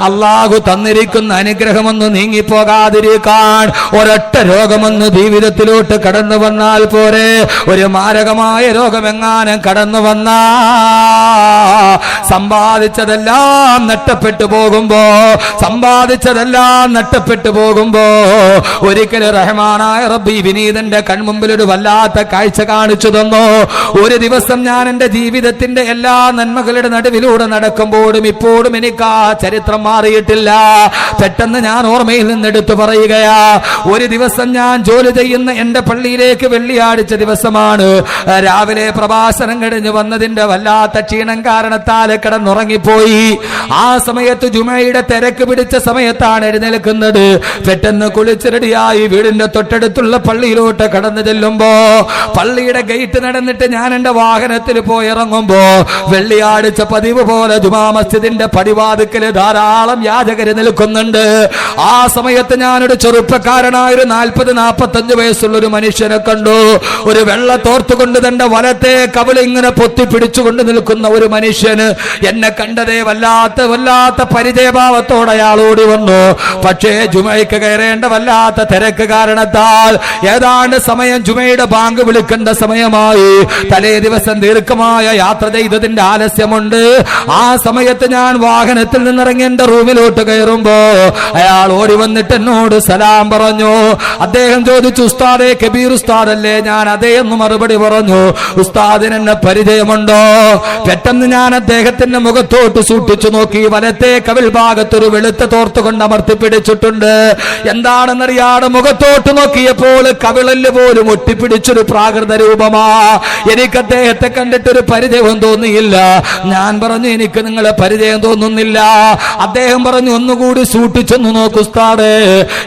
അള്ളാഹു തന്നിരിക്കുന്ന അനുഗ്രഹമൊന്ന് നീങ്ങിപ്പോകാതിരിക്കാൻ ഒരൊറ്റ രോഗമൊന്ന് ജീവിതത്തിലോട്ട് കടന്നു വന്നാൽ പോരെ. ഒരു മാരകമായ രോഗമെങ്ങാനും കടന്നു വന്നാ സമ്പാദിച്ചതെല്ലാം നഷ്ടപ്പെട്ടു പോകുമ്പോ ഒരിക്കലും റഹ്മാനായ റബ്ബി വിനീതന്റെ കൺമുമ്പിൽ ഒരു വല്ലാത്ത കാഴ്ച കാണിച്ചു തന്നു. ഒരു ദിവസം ഞാൻ എന്റെ ജീവിതത്തിന്റെ എല്ലാ നന്മകളുടെ നടുവിലൂടെ നടക്കുമ്പോഴും ഇപ്പോഴും എനിക്ക് ആ ചരിത്രം മാറിയിട്ടില്ല. പെട്ടെന്ന് ഞാൻ ഓർമ്മയിൽ നിന്നെടുത്തു പറയുകയാ. ഒരു ദിവസം ഞാൻ ജോലി ചെയ്യുന്ന എന്റെ പള്ളിയിലേക്ക് വെള്ളിയാഴ്ച ദിവസമാണ്. രാവിലെ പ്രഭാഷണം കഴിഞ്ഞ് വന്നതിന്റെ വല്ലാത്ത ക്ഷീണം കാരണത്താൽ കിടന്നുറങ്ങിപ്പോയി. ആ സമയത്ത് ജുമയുടെ തിരക്ക് പിടിച്ച സമയത്താണ് എഴുന്നേൽക്കുന്നത്. പെട്ടെന്ന് കുളിച്ച് റെഡിയായി വീടിന്റെ തൊട്ടടുത്തുള്ള പള്ളിയിലോട്ട് കടന്നു ചെല്ലുമ്പോ പള്ളിയുടെ ഗേറ്റ് നടന്നിട്ട് ഞാൻ എന്റെ വാഹനത്തിൽ പോയി ഇറങ്ങുമ്പോ വെള്ളിയാഴ്ച പതിവ് പോലെ ജുമാ മസ്ജിദിന്റെ പടിവാതിക്കല് ധാരാളം യാചകര് നിൽക്കുന്നുണ്ട്. ആ സമയത്ത് ഞാനൊരു ചെറുപ്പക്കാരനായ ഒരു 40-45 വയസ്സുള്ള ഒരു മനുഷ്യനെ കണ്ടു. ഒരു വെള്ള തോർത്തുകൊണ്ട് തന്റെ വലത്തെ കവിള ഇങ്ങനെ പൊത്തിപ്പിടിച്ചുകൊണ്ട് നിൽക്കുന്ന ഒരു മനുഷ്യന് എന്നെ കണ്ടതേ വല്ലാത്ത പരിചയഭാവത്തോടെ അയാൾ ഓടി വന്നു. പക്ഷേ ജുമയ്ക്ക് കയറേണ്ട വല്ലാത്ത തിരക്ക് കാരണത്താൽ ഏതാണ്ട് സമയം ജുമയുടെ ബാങ്ക് വിളിക്കേണ്ട സമയമായി. തലേ ദിവസം ദീർഘമായ യാത്ര ചെയ്തതിന്റെ ആലസ്യമുണ്ട്. ആ സമയത്ത് ഞാൻ വാഹനത്തിൽ നിന്നിറങ്ങി എന്റെ റൂമിലോട്ട് കയറുമ്പോ അയാൾ ഓടി വന്നിട്ട് എന്നോട് സലാം പറഞ്ഞു. അദ്ദേഹം ചോദിച്ചു, ഉസ്താദേ കബീർ ഉസ്താദല്ലേ? ഞാൻ അതേ എന്ന് മറുപടി പറഞ്ഞു. ഉസ്താദിന് എന്നെ പരിചയമുണ്ടോ? പെട്ടെന്ന് ഞാൻ അദ്ദേഹത്തിന്റെ മുഖത്തോട്ട് സൂക്ഷിച്ചു നോക്കി. വലത്തെ കവിൾ ഭാഗത്തൊരു വെളുത്ത തോർത്തുകൊണ്ട് അമർത്തി പിടിച്ചിട്ടുണ്ട്. എന്താണെന്നറിയാതെ മുഖത്തോട്ട് നോക്കിയപ്പോൾ കവിളല് പോലും ഒട്ടിപ്പിടിച്ചൊരു പ്രാകൃത രൂപമാ. എനിക്ക് അദ്ദേഹത്തെ കണ്ടിട്ടൊരു പരിചയം തോന്നിയില്ല. ഞാൻ പറഞ്ഞു, എനിക്ക് നിങ്ങളെ പരിചയം തോന്നുന്നില്ല. അദ്ദേഹം പറഞ്ഞു, ഒന്നുകൂടി സൂക്ഷിച്ചൊന്നു നോക്കൂ ഉസ്താദേ.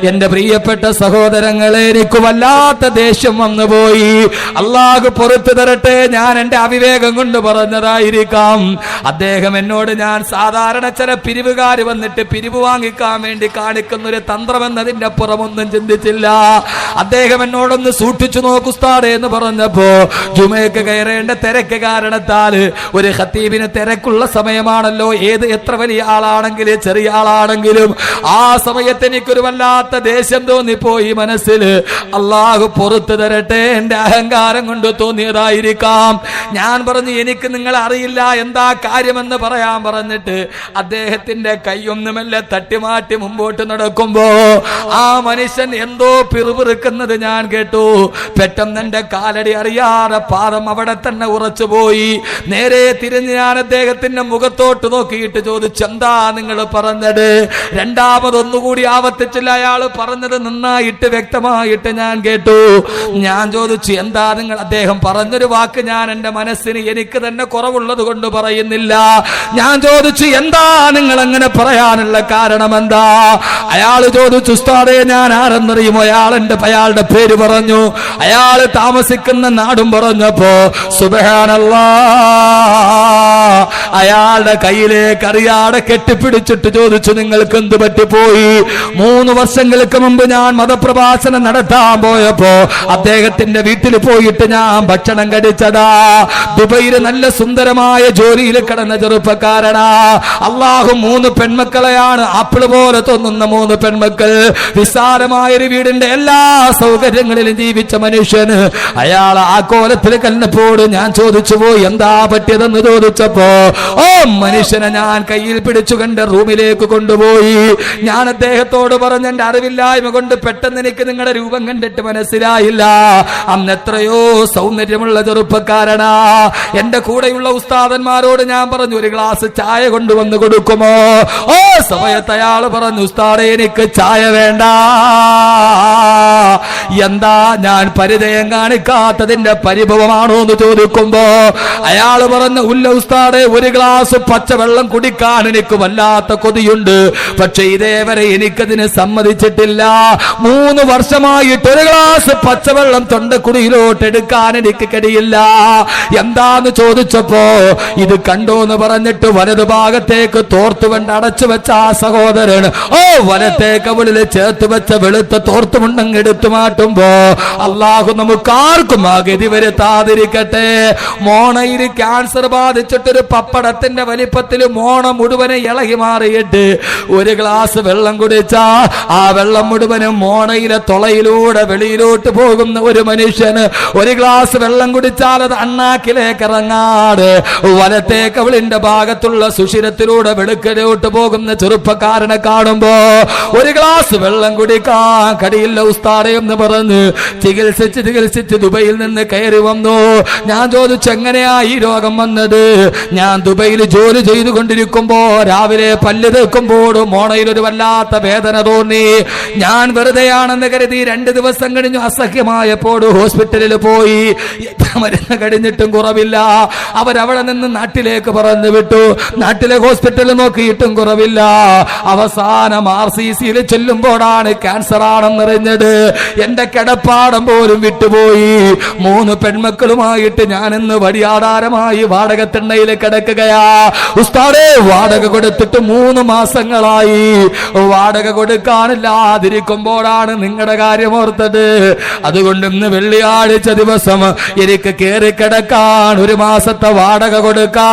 എന്റെ പ്രിയപ്പെട്ട സഹോദരങ്ങളെ, എനിക്ക് വല്ലാത്ത ദേഷ്യം വന്നുപോയി. അള്ളാഹു പുറത്തു തരട്ടെ, ഞാൻ എന്റെ അവിവേകം കൊണ്ട് പറഞ്ഞതായിരിക്കാം. അദ്ദേഹം എന്നോട്, ഞാൻ സാധാരണ ചില പിരിവുകാർ വന്നിട്ട് പിരിവ് വാങ്ങിക്കാൻ വേണ്ടി കാണിക്കുന്ന ഒരു തന്ത്രമെന്നതിന്റെ അപ്പുറമൊന്നും ചിന്തിച്ചില്ല. അദ്ദേഹം എന്നോടൊന്ന് സൂക്ഷിച്ചു നോക്കൂ ഉസ്താദേ എന്ന് പറഞ്ഞപ്പോ ജുമയ്ക്ക് കയറേണ്ട തിരക്ക് കാരണത്താൽ ഒരു ഖത്തീബിന് തിരക്കുള്ള സമയമാണല്ലോ. എത്ര വലിയ ആളാണെങ്കിലും ചെറിയ ആളാണെങ്കിലും ആ സമയത്ത് എനിക്കൊരു വല്ലാത്ത ദേഷ്യം തോന്നിപ്പോയി മനസ്സിൽ. അള്ളാഹു പുറത്തു തരട്ടെ, എന്റെ അഹങ്കാരം കൊണ്ട് തോന്നിയതായിരിക്കാം. ഞാൻ പറഞ്ഞു, എനിക്ക് നിങ്ങളെ അറിയില്ല, എന്താ കാര്യമെന്ന് പറയാൻ പറഞ്ഞിട്ട് അദ്ദേഹത്തിന്റെ കൈയൊന്നുമല്ല തട്ടിമാറ്റി മുമ്പോട്ട് നടക്കുമ്പോ ആ മനുഷ്യൻ എന്തോ പിറുപിറുക്കുന്നത് ഞാൻ കേട്ടു. പെട്ടെന്ന് എന്റെ കാലടി അറിയാതെ പാദം അവിടെ തന്നെ ഉറച്ചുപോയി. നേരെ തിരിഞ്ഞ് ഞാൻ അദ്ദേഹത്തിന്റെ മുഖത്തോട്ട് നോക്കിയിട്ട് ചോദിച്ചു, എന്താ നിങ്ങൾ പറഞ്ഞത്? രണ്ടാമതൊന്നുകൂടി ആവർത്തിച്ചില്ല. അയാൾ പറഞ്ഞത് നന്നായിട്ട് വ്യക്തമായിട്ട് ഞാൻ കേട്ടു. ഞാൻ ചോദിച്ചു, എന്താ നിങ്ങൾ? അദ്ദേഹം പറഞ്ഞൊരു വാക്ക് ഞാൻ എന്റെ മനസ്സിന് എനിക്ക് തന്നെ കുറവുള്ളത് കൊണ്ട് പറയുന്നില്ല. ഞാൻ ചോദിച്ചു, എന്താ നിങ്ങൾ അങ്ങനെ പറയാനുള്ള കാരണം എന്താ? അയാൾ ചോദിച്ചു, ഉസ്താദേ ഞാൻ ആരെന്നറിയുമോ? അയാളുടെ പേര് പറഞ്ഞു, അയാൾ താമസിക്കുന്ന നാടും പറഞ്ഞപ്പോ സുബ്ഹാനല്ലാഹ്, അയാളുടെ കയ്യിലേക്ക് അറിയാതെ കെട്ടിപ്പിടിച്ചിട്ട് ചോദിച്ചു, നിങ്ങൾക്ക് എന്ത് പറ്റിപ്പോയി? 3 വർഷങ്ങൾക്ക് മുമ്പ് ഞാൻ മതപ്രഭാഷണം നടത്താൻ പോയപ്പോ അദ്ദേഹത്തിന്റെ വീട്ടിൽ പോയിട്ട് ഞാൻ ഭക്ഷണം കഴിച്ചതാ. ദുബൈയിൽ നല്ല സുന്ദരമായ ജോലിയിൽ കിടന്ന ചെറുപ്പക്കാരനാ. അള്ളാഹു 3 പെൺമക്കളെയാണ്, ആപ്പിള് പോലെ തോന്നുന്ന 3 പെൺമക്കൾ, വിശാലമായൊരു വീടിന്റെ എല്ലാ സൗകര്യങ്ങളിലും ജീവിച്ച മനുഷ്യന് അയാൾ ആ കോലത്തിൽ കണ്ടപ്പോൾ ഞാൻ ചോദിച്ചു പോയി, എന്താ പറ്റിയതെന്ന് ചോദിച്ചപ്പോ മനുഷ്യനെ ഞാൻ കയ്യിൽ പിടിച്ചു കണ്ട് റൂമിലേക്ക് കൊണ്ടുപോയി. ഞാൻ അദ്ദേഹത്തോട് പറഞ്ഞ എന്റെ അറിവില്ലായ്മ കൊണ്ട് പെട്ടെന്ന് എനിക്ക് നിങ്ങളുടെ രൂപം കണ്ടിട്ട് മനസ്സിലായില്ല. അന്ന് എത്രയോ സൗന്ദര്യമുള്ള ചെറുപ്പക്കാരനാ. എന്റെ കൂടെയുള്ള ഉസ്താദന്മാരോട് ഞാൻ പറഞ്ഞു, ഒരു ഗ്ലാസ് ചായ കൊണ്ടുവന്ന് കൊടുക്കുമോ? സമയത്ത് അയാൾ പറഞ്ഞു, ഉസ്താദേ എനിക്ക് ചായ വേണ്ട. എന്താ, ഞാൻ പരിചയം കാണിക്കാത്തതിന്റെ പരിഭവമാണോ എന്ന് ചോദിക്കുമ്പോ അയാൾ പറഞ്ഞു, ഉല്ല ഉസ്താദേ, ഒരു ഗ്ലാസ് പച്ചവെള്ളം കുടിക്കാൻ എനിക്ക് വല്ലാത്ത കൊതിയുണ്ട്. പക്ഷെ ഇതേവരെ എനിക്കതിന് സമ്മതിച്ചിട്ടില്ല. 3 വർഷമായിട്ട് ഒരു ഗ്ലാസ് പച്ചവെള്ളം തൊണ്ടക്കുടിയിലോട്ട് എടുക്കാൻ എനിക്ക് കഴിയില്ല. എന്താന്ന് ചോദിച്ചപ്പോ ഇത് കണ്ടോന്ന് പറഞ്ഞിട്ട് വലതു ഭാഗത്തേക്ക് തോർത്തുകൊണ്ട് അടച്ചു വെച്ച ആ സഹോദരൻ വലത്തെ കവിളിൽ ചേർത്ത് വെച്ച വെളുത്ത തോർത്തുമുണ്ടങ്ങ് എടുത്തു മാറ്റുമ്പോ അള്ളാഹു നമുക്കാർക്കും ആ ഗതി വരുത്താതിരിക്കട്ടെ. മോണയിൽ ക്യാൻസർ ബാധിച്ചിട്ടൊരു പപ്പടത്തിന്റെ വലിപ്പത്തിൽ മോണ മുഴുവനെ ഇളകി മാറിയിട്ട് ഒരു ഗ്ലാസ് വെള്ളം കുടിച്ചാ ആ വെള്ളം മുഴുവനും മോണയിലെ തുളയിലൂടെ വെളിയിലോട്ട് പോകുന്ന ഒരു മനുഷ്യന് ഒരു ഗ്ലാസ് വെള്ളം കുടിച്ചാൽ അത് അണ്ണാക്കിലേക്ക് ഇറങ്ങാട് വലത്തെ കവിളിന്റെ ഭാഗത്തുള്ള സുഷിരത്തിലൂടെ വെളുക്കലോട്ട് പോകുന്ന ചെറുപ്പക്കാരനെ കാണുമ്പോ ഒരു ഗ്ലാസ് വെള്ളം കുടിക്കാൻ കടിയില്ല ഉസ്താദേ എന്ന് പറഞ്ഞ് ചികിത്സിച്ച് ദുബൈയിൽ നിന്ന് കയറി വന്നു. ഞാൻ ചോദിച്ചു എങ്ങനെയാ ഈ രോഗം വന്നത്? ഞാൻ ദുബൈയിൽ ജോലി ചെയ്തുകൊണ്ടിരിക്കുമ്പോ രാവിലെ പല്ല് തേക്കുമ്പോഴും മോണയിൽ ഒരു വല്ലാത്ത വേദന തോന്നി. ഞാൻ വെറുതെയാണെന്ന് കരുതി 2 ദിവസം കഴിഞ്ഞു അസഹ്യമായപ്പോൾ ഹോസ്പിറ്റലിൽ പോയി. മരുന്ന് കഴിഞ്ഞിട്ടും കുറവില്ല. അവരവിടെ നിന്ന് നാട്ടിലേക്ക് പറഞ്ഞു വിട്ടു. നാട്ടിലെ ഹോസ്പിറ്റലിൽ നോക്കിയിട്ടും കുറവില്ല. അവസാനം RCCയിൽ ചെല്ലുമ്പോഴാണ് ക്യാൻസർ ആണെന്നറിഞ്ഞത്. എന്റെ കിടപ്പാടം പോലും വിട്ടുപോയി. 3 പെൺമക്കളുമായിട്ട് ഞാൻ ഇന്ന് വടിയാധാരമായി വാടകത്തിണ്ണയിൽ കിടക്കുകയാ. ഉസ്താദേ വാടക കൊടുത്തിട്ട് 3 മാസങ്ങളായി. വാടക കൊടുക്കാനില്ലാതിരിക്കുമ്പോഴാണ് നിങ്ങളുടെ കാര്യം ഓർത്തത്. അതുകൊണ്ട് ഇന്ന് വെള്ളിയാഴ്ച ദിവസം എനിക്ക് കയറി കിടക്കാൻ 1 മാസത്തെ വാടക കൊടുക്കാൻ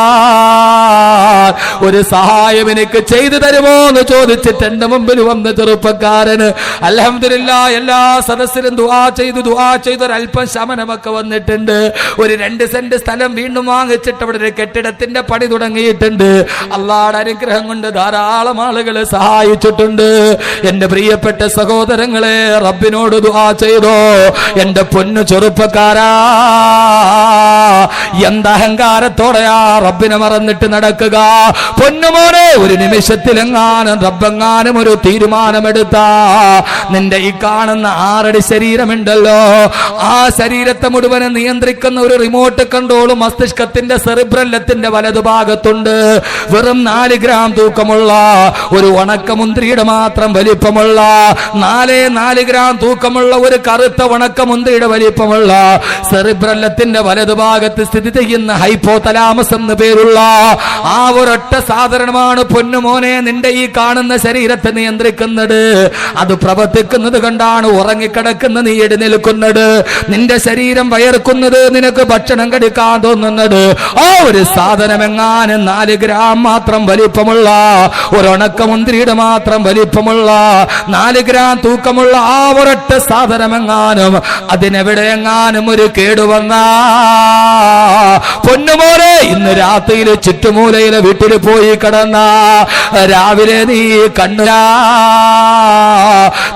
ഒരു സഹായം എനിക്ക് ചെയ്തു തരുമോ എന്ന് ചോദിച്ചിട്ട് എന്റെ മുമ്പിൽ വന്ന ചെറുപ്പക്കാരന് അൽഹംദുലില്ലാഹ് എല്ലാ സദസ്സിലും ദുആ ചെയ്ത് ഒരല്പം ശമനമൊക്കെ വന്നിട്ടുണ്ട്. ഒരു 2 സെന്റ് സ്ഥലം വീണ്ടും വാങ്ങിച്ചിട്ട് അവിടെ ഒരു കെട്ടിടത്തിന്റെ പണി തുടങ്ങിയിട്ടുണ്ട്. അല്ലാഹുവിന്റെ അനുഗ്രഹം കൊണ്ട് ധാരാളം ആളുകൾ സഹായിച്ചിട്ടുണ്ട്. എന്റെ പ്രിയപ്പെട്ട സഹോദരങ്ങളെ, റബ്ബിനോട് ദുആ ചെയ്തോ? എന്റെ പൊന്നു ചെറുപ്പക്കാരാ, എന്തഹങ്കാരത്തോടെയാ റബ്ബിനെ മറന്നിട്ട് നടക്കുക? പൊന്നുമോനെ, ഒരു നിമിഷത്തിലെങ്ങാനും റബ്ബെങ്ങാനും ഒരു തീരുമാനമെടുത്താ നിന്റെ ഈ കാണുന്ന 6 അടി ശരീരമുണ്ടല്ലോ, ആ ശരീരത്തെ മുഴുവനും നിയന്ത്രിക്കുന്ന ഒരു റിമോട്ട് കൺട്രോൾ മസ്തിഷ്കത്തിന്റെ സെറിബ്രല്ലത്തിന്റെ വലതുഭാഗത്തുണ്ട്. വെറും 4 ഗ്രാം തൂക്കമുള്ള ഒരു ഉണക്കമുന്തിരിയുടെ മാത്രം വലിപ്പമുള്ള 4 ഗ്രാം തൂക്കമുള്ള ഒരു കറുത്ത ഉണക്കമുന്തിരിയുടെ വലിപ്പമുള്ള സെറിബ്രല്ലത്തിന്റെ വലതുഭാഗത്ത് സ്ഥിതി ചെയ്യുന്ന ഹൈപ്പോതലാമസ് എന്ന് പേരുള്ള ആ ഒരൊറ്റ സാധനമാണ് പൊന്നുമോനെ നിന്റെ ഈ കാണുന്ന ശരീരത്തെ നിയന്ത്രിക്കുന്നത്. അത് പ്രവർത്തിക്കുന്നത് കണ്ടാണ് ഉറങ്ങിക്കിടക്കുന്ന നീ എഴുന്നേൽക്കുന്നത്, നിന്റെ ശരീരം വയർക്കുന്നത്, നിനക്ക് ഭക്ഷണം കഴിക്കാൻ തോന്നുന്നത്. ആ ഒരു സാധനമെങ്ങാനും 4 ഗ്രാം മാത്രം വലിപ്പമുള്ള ഒരു ഉണക്കമുന്തിരിയുടെ മാത്രം വലിപ്പമുള്ള 4 ഗ്രാം തൂക്കമുള്ള ആ ഒരൊറ്റ സാധനമെങ്ങാനും അതിനെവിടെയെങ്ങാനും ഒരു കേടുവന്ന പൊന്നുമോനെ, ഇന്ന് രാത്രിയിൽ ചുറ്റുമൂലയിലെ വീട്ടിൽ പോയി കിടന്ന രാവിലെ നീ കണ്ണുരാ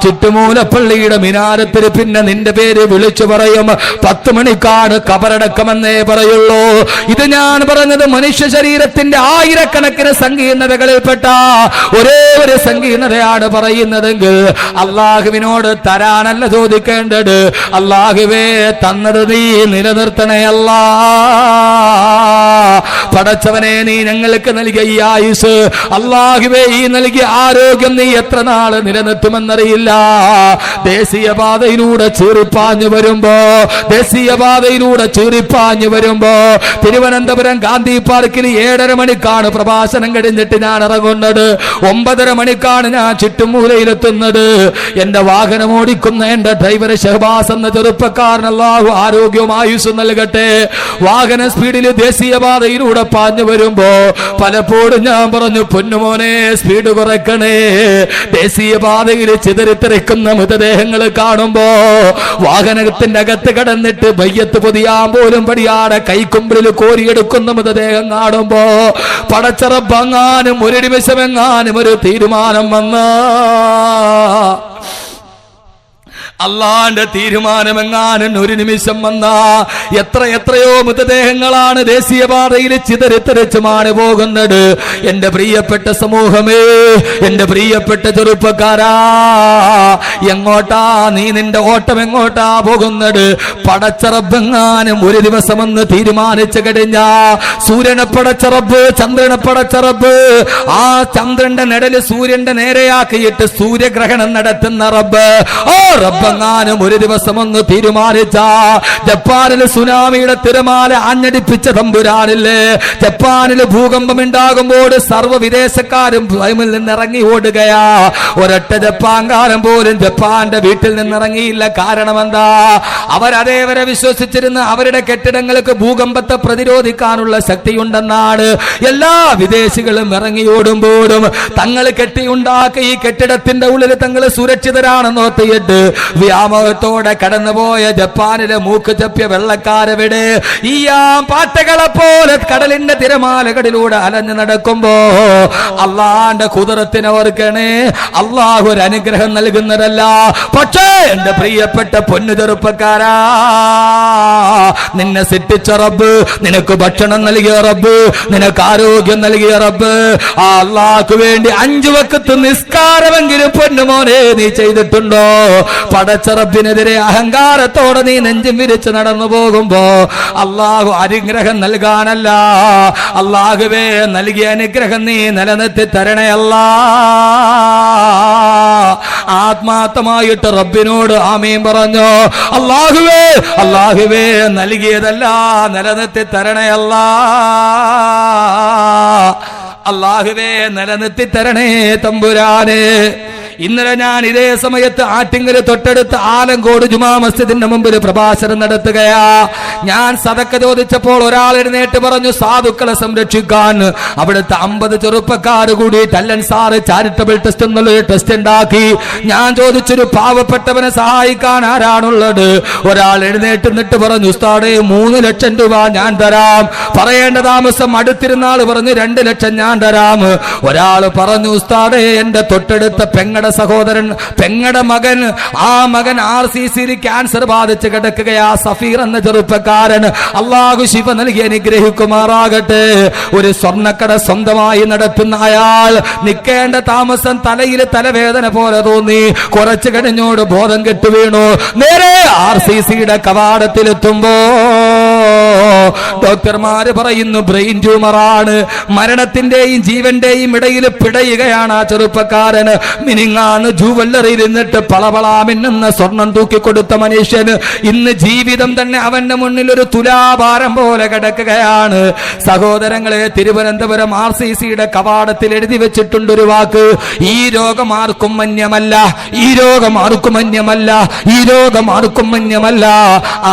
ചുറ്റുമൂലപ്പള്ളിയുടെ മിനാരത്തിൽ പിന്നെ നിന്റെ പേര് വിളിച്ചു പറയും. 10 മണിക്കാണ് കബറടക്കമെന്നേ പറയുള്ളൂ. ഇത് ഞാൻ പറഞ്ഞത് മനുഷ്യ ശരീരത്തിന്റെ ആയിരക്കണക്കിന് സങ്കീർണതകളിൽപ്പെട്ട ഒരേ ഒരു സങ്കീർണതയാണ് പറയുന്നതെങ്കിൽ അള്ളാഹുവിനോട് തരാനല്ല ചോദിക്കേണ്ടത്. അള്ളാഹുവേ തന്നത് നീ നിലനിർത്തണയല്ല. പടച്ചവനെ, നീ ഞങ്ങൾക്ക് നൽകിയ ഈ ആയുസ്, അള്ളാഹുവേ ഈ നൽകിയ ആരോഗ്യം നീ എത്ര നാള് നിലനിർത്തുമെന്നറിയില്ല. ദേശീയപാതയിലൂടെ ചീറിപ്പാഞ്ഞു വരുമ്പോ തിരുവനന്തപുരം ഗാന്ധി പാർക്കിൽ 7:30 മണിക്കാണ് പ്രഭാഷണം കഴിഞ്ഞിട്ട് ഞാൻ ഇറങ്ങുന്നത്. 9:30 മണിക്കാണ് ഞാൻ ചുറ്റുമൂലയിലെത്തുന്നത്. എന്റെ വാഹനം ഓടിക്കുന്ന എന്റെ ഡ്രൈവർ ഷഹബാസ് എന്ന ചെറുപ്പക്കാരൻ അല്ലാഹു ആരോഗ്യവും ആയുസ്സും നൽകട്ടെ. വാഹന സ്പീഡിൽ ദേശീയപാതയിലൂടെ പാഞ്ഞു വരുമ്പോ പലപ്പോഴും ഞാൻ പറഞ്ഞു, പൊന്നുമോനെ സ്പീഡ് കുറയ്ക്കണേ. ദേശീയപാതയിൽ ചിതറിത്തെറിക്കുന്ന മൃതദേഹങ്ങൾ കാണുമ്പോ വാഹനത്തിന്റെ അകത്ത് കടന്നിട്ട് ബയ്യത്ത് പൊതിയാൻ പോലും പടിയാടെ കൈക്കുമ്പിളിൽ കോരിയെടുക്കുന്ന മൃതദേഹം കാണുമ്പോ പടച്ചറബെങ്ങാനും ഒരു നിമിഷമെങ്ങാനും ഒരു തീരുമാനം വന്ന അള്ളാന്റെ തീരുമാനമെങ്ങാനും ഒരു നിമിഷം വന്ന എത്രയോ മൃതദേഹങ്ങളാണ് ദേശീയപാതയിൽ ചിതറിത്തെറിച്ച് മാറി പോകുന്നത്. എന്റെ പ്രിയപ്പെട്ട സമൂഹമേ, എന്റെ പ്രിയപ്പെട്ട ചെറുപ്പക്കാരാ, എങ്ങോട്ടാ നീ നിന്റെ ഓട്ടം എങ്ങോട്ടാ പോകുന്നത്? പടച്ചറബെങ്ങാനും ഒരു ദിവസമെന്ന് തീരുമാനിച്ചു കഴിഞ്ഞ സൂര്യനെ പടച്ചറബ്, ചന്ദ്രനെ പടച്ചറബ്, ആ ചന്ദ്രന്റെ നിഴല് സൂര്യന്റെ നേരെയാക്കിയിട്ട് സൂര്യഗ്രഹണം നടത്തുന്ന റബ്ബ്, ഓ റബ്ബ് അവങ്ങാനും ഒരു ദിവസം ഒന്ന് തീരുമാനിച്ച ജപ്പാനിൽ സുനാമിയുടെ തിരമാല ആഞ്ഞടിപ്പിച്ച തമ്പുരാനില്ലേ, ജപ്പാനിൽ ഭൂകമ്പം ഉണ്ടാകുമ്പോൾ സർവ്വ വിദേശക്കാരും ഭൂമിയിൽ നിന്നിറങ്ങി ഓടുകയാ. ഒരൊറ്റ ജപ്പാൻകാരൻ പോലും ജപ്പാന്റെ വീട്ടിൽ നിന്നിറങ്ങിയില്ല. കാരണം എന്താ? അവരതേവരെ വിശ്വസിച്ചിരുന്ന അവരുടെ കെട്ടിടങ്ങൾക്ക് ഭൂകമ്പത്തെ പ്രതിരോധിക്കാനുള്ള ശക്തിയുണ്ടെന്നാണ്. എല്ലാ വിദേശികളും ഇറങ്ങി ഓടുമ്പോഴും തങ്ങൾ കെട്ടിയുണ്ടാക്കി ഈ കെട്ടിടത്തിന്റെ ഉള്ളിൽ തങ്ങൾ സുരക്ഷിതരാണെന്ന് ഓർത്തിയിട്ട് വ്യാമോഹത്തോടെ കടന്നുപോയ ജപ്പാനിലെ മൂക്ക് ചപ്പിയ വെള്ളക്കാരവിടെ ഈ പാറ്റകളെ പോലെ കടലിന്റെ തിരമാലകളിലൂടെ അലഞ്ഞു നടക്കുമ്പോ അള്ളാന്റെ കുതിരത്തിനെ ഓർക്കണേ, അള്ളാഹു ഒരു അനുഗ്രഹം നൽകുന്നതല്ല. പക്ഷേ എന്റെ പ്രിയപ്പെട്ട പൊന്നു ചെറുപ്പക്കാരാ, നിന്നെ സൃഷ്ടിച്ച റബ്ബ്, നിനക്ക് ഭക്ഷണം നൽകിയ റബ്ബ്, നിനക്ക് ആരോഗ്യം നൽകിയ റബ്ബ്, ആ അള്ളാഹ്ക്ക് വേണ്ടി 5 വക്ത് നിസ്കാരമെങ്കിലും പൊന്നുമോനെ നീ ചെയ്തിട്ടുണ്ടോ? പടച്ച റബ്ബിനെതിരെ അഹങ്കാരത്തോടെ നീ നെഞ്ചും വിരിച്ച് നടന്നു പോകുമ്പോ അള്ളാഹു അനുഗ്രഹം നൽകാനല്ല, അള്ളാഹുവേ നൽകിയ അനുഗ്രഹം നീ നിലനിർത്തി തരണേ അല്ലാ. ആത്മാർത്ഥമായിട്ട് റബ്ബിനോട് ആമീൻ പറഞ്ഞോ. അള്ളാഹുവേ, അള്ളാഹുവേ നൽകിയതല്ല നിലനിർത്തി തരണേ അല്ലാ, അള്ളാഹുവേ നിലനിർത്തി തരണേ തമ്പുരാനെ. ഇന്നലെ ഞാൻ ഇതേ സമയത്ത് ആറ്റിങ്ങല് തൊട്ടടുത്ത് ആലങ്കോട് ജുമാ മസ്ജിദിന്റെ മുമ്പിൽ പ്രഭാഷണം നടത്തുകയാ. ഞാൻ സദക്ക ചോദിച്ചപ്പോൾ ഒരാൾ എഴുന്നേറ്റ് പറഞ്ഞു, സാധുക്കളെ സംരക്ഷിക്കാൻ അവിടുത്തെ 50 ചെറുപ്പക്കാർ കൂടി ടല്ലൻ സാറ് ചാരിറ്റബിൾ ടെസ്റ്റ് എന്നുള്ളൊരു ടെസ്റ്റ് ഉണ്ടാക്കി. ഞാൻ ചോദിച്ചൊരു പാവപ്പെട്ടവനെ സഹായിക്കാൻ ആരാണുള്ളത്? ഒരാൾ എഴുന്നേറ്റ് നിന്നിട്ട് പറഞ്ഞു, ഉസ്താദേ 3 ലക്ഷം രൂപ ഞാൻ തരാം. പറയേണ്ട താമസം അടുത്തിരുന്നാൾ പറഞ്ഞു 2 ലക്ഷം ഞാൻ തരാം. ഒരാൾ പറഞ്ഞു, ഉസ്താദേ എന്റെ തൊട്ടടുത്ത പെങ്ങടെ സഹോദരൻ, പെങ്ങടെ മകൻ, ആ മകൻ RCCയിൽ ക്യാൻസർ ബാധിച്ച് കിടക്കുകയാ, സഫീർ എന്ന ചെറുപ്പക്കാരൻ, അള്ളാഹു ശിഫ നൽകി അനുഗ്രഹിക്കുമാറാകട്ടെ. ഒരു സ്വർണ്ണക്കട സ്വന്തമായി നടത്തുന്ന അയാൾ നിൽക്കേണ്ട താമസം തലയിൽ തലവേദന പോലെ തോന്നി. കുറച്ചു കഴിഞ്ഞോട് ബോധം കെട്ടു വീണു. നേരെ RCCയുടെ കവാടത്തിലെത്തുമ്പോ ഡോക്ടർമാര് പറയുന്നു ബ്രെയിൻ ട്യൂമറാണ്. മരണത്തിന്റെയും ജീവന്റെയും ഇടയിൽ പിടയുകയാണ് ആ ചെറുപ്പക്കാരന്. മിനിങ്ങാന്ന് ജൂവല്ലറിയിൽ നിന്നിട്ട് പളപളാമിന്നുന്ന സ്വർണം തൂക്കിക്കൊടുത്ത മനുഷ്യന് ഇന്ന് ജീവിതം തന്നെ അവന്റെ മുന്നിൽ ഒരു തുലാഭാരം പോലെ കിടക്കുകയാണ്. സഹോദരങ്ങളെ, തിരുവനന്തപുരം RCCയുടെ കവാടത്തിൽ എഴുതി വെച്ചിട്ടുണ്ട് ഒരു വാക്ക്, ഈ രോഗം ആർക്കും മന്യമല്ല, ഈ രോഗം ആർക്കും മന്യമല്ല, ഈ രോഗം ആർക്കും മന്യമല്ല.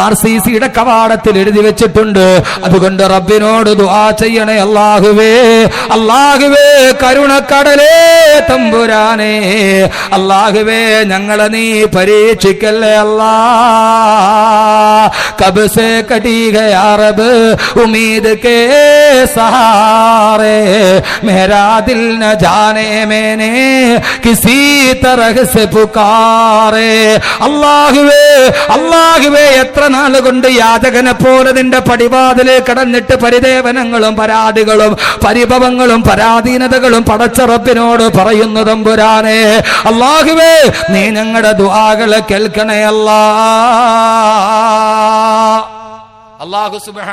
RCCയുടെ കവാടത്തിൽ എഴുതി വെച്ചിട്ടുണ്ട്. അതുകൊണ്ട് റബ്ബിനോട് ദുആ ചെയ്യണേ. അല്ലാഹുവേ, അല്ലാഹുവേ കരുണക്കടലേ തമ്പുരാനേ, അല്ലാഹുവേ ഞങ്ങളെ നീ പരീക്ഷിക്കല്ലേ അല്ലാ. കബ് സേ കടി ഗയാ റബ്ബ് ഉമ്മീദ് കേ സഹാരെ, മേരാ ദിൽ ന ജാനെ മേനെ കിസി തരഹ് സെ പുകാരെ. അല്ലാഹുവേ, അല്ലാഹുവേ എത്ര നാൾ കൊണ്ട് യാചകനെ പോലെ നിന്റെ പടിവാതിലെ കടന്നിട്ട് പരിദേവനങ്ങളും പരാതികളും പരിഭവങ്ങളും പരാധീനതകളും പടച്ച റബ്ബിനോട് പറയുന്നു തമ്പുരാനെ. അല്ലാഹുവേ നീ ഞങ്ങളുടെ ദുആകളെ കേൾക്കണേ അല്ലാ. അല്ലാഹു സുബ്ഹാനഹു